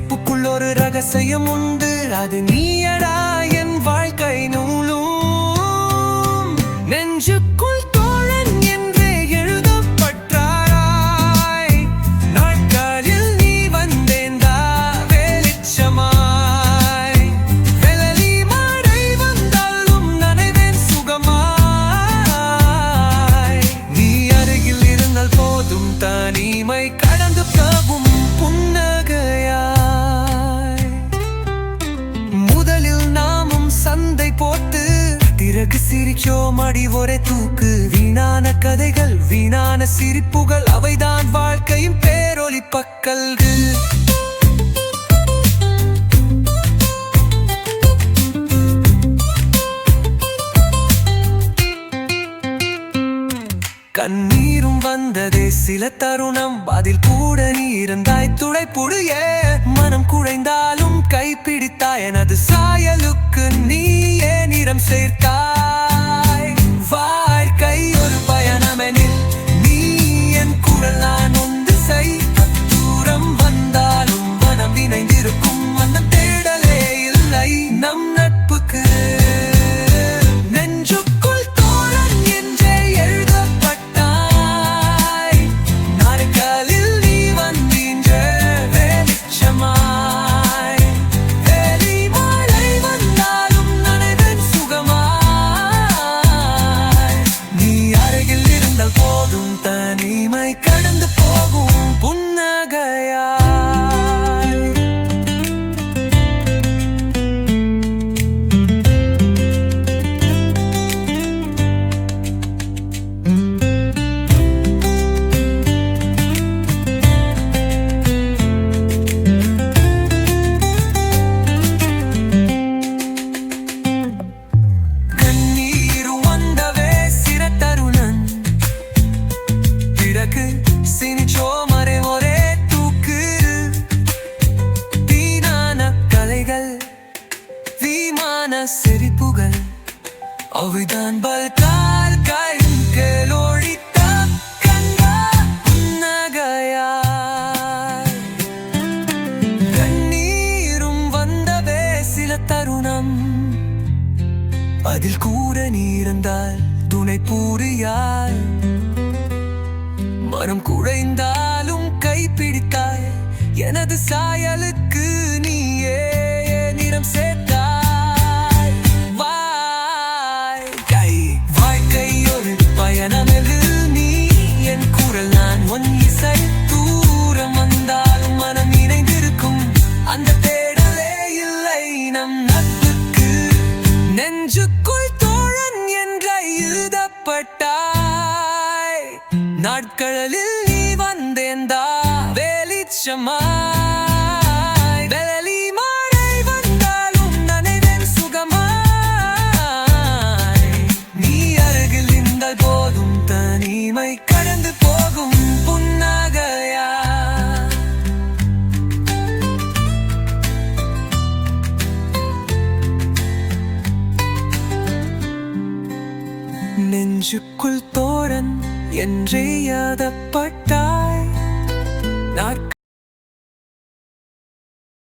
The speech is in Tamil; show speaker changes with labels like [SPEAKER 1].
[SPEAKER 1] சிரிப்புக்குள் ஒரு ரகசியம் உண்டு, அது நீயடா என் வாழ்க்கை நூலும். நெஞ்சுக்குள் தோழன் என்றே எழுதப்பட்டாய், நாட்களில் நீ வந்தேந்தா வெளிச்சமாய். வெள்ளி மழை வந்தாலும் நனைவேன் சுகமாய். நீ அருகில் இருந்தால் போதும், தனிமை கடந்து போகும் புன்னகையாய். முதலில் நாமும் சண்டை போட்டு பிறகு சிரிச்சோம் அடி ஒரே தூக்கு. வீணான கதைகள், வீணான சிரிப்புகள், அவைதான் வாழ்க்கையின் பேரொலி பக்கல்கள். கண்ணீரும் வந்ததே சில தருணம், அதில் கூட நீ இருந்தாய் துடைப்புடைய. மனம் குழைந்தாலும் கைப்பிடித்தாய், எனது சாயலுக்கு நீயே நிறம் சேர்த்தாய். வாழ்க்கை ஒரு பயணமெனில் நீ என் குரல், நான் ஒன்று செய். தூரம் வந்தாலும் மனம் இணைந்திருக்கும், அந்த தேடலே இல்லை நம் நட்புக்கு. நெஞ்சுக்குள் தோழன் என்றே எழுதப்பட்டாய், நாட்களில் நீ வந்தீன்ற வெளிச்சமாய். வெளி மழை வந்தாலும் நனைவேன் சுகமாய். நீ அருகில் இருந்தால் போதும், தனிமை கடந்து போகும் புன்னகையாய். கண்ணீர் வந்தவே சில தருணம், பிறகு சிரிச்சோம் அரை ஒரே தூக்கு. வீணான கலைகள், வீமான சிரிப்புகள், அவைதான் பல்கால் கைகள் ஒழித்த கண்ணா புன்னகையாய். கண்ணீரும் வந்தவே சில தருணம், அதில் கூட நீ இருந்தால் துணை புரியாய். மனம் குழைந்தாலும் கைப்பிடித்தாய், எனது சாயலுக்கு நீயே நிறம் சேர்த்தாய். வாழ்க்கை ஒரு பயணமெனில் நீ என் குரல், நான் உன் இசை. தூரம் வந்தாலும் மனம் இணைந்திருக்கும், அந்த தேடலே இல்லை நம் நட்புக்கு. நெஞ்சுக்குள் தோழன் என்ற எழுதப்பட்டாய், நாட்களில் நீ வந்தேந்தா வெளிச்சமாய். வெள்ளி மழை வந்தாலும் நனைவேன் சுகமாய். நீ அருகில் இருந்தால் போதும், தனிமை கடந்து போகும் புன்னகையா. நெஞ்சுக்குள் தோழன் என்றே எழுதப்பட்டாய்,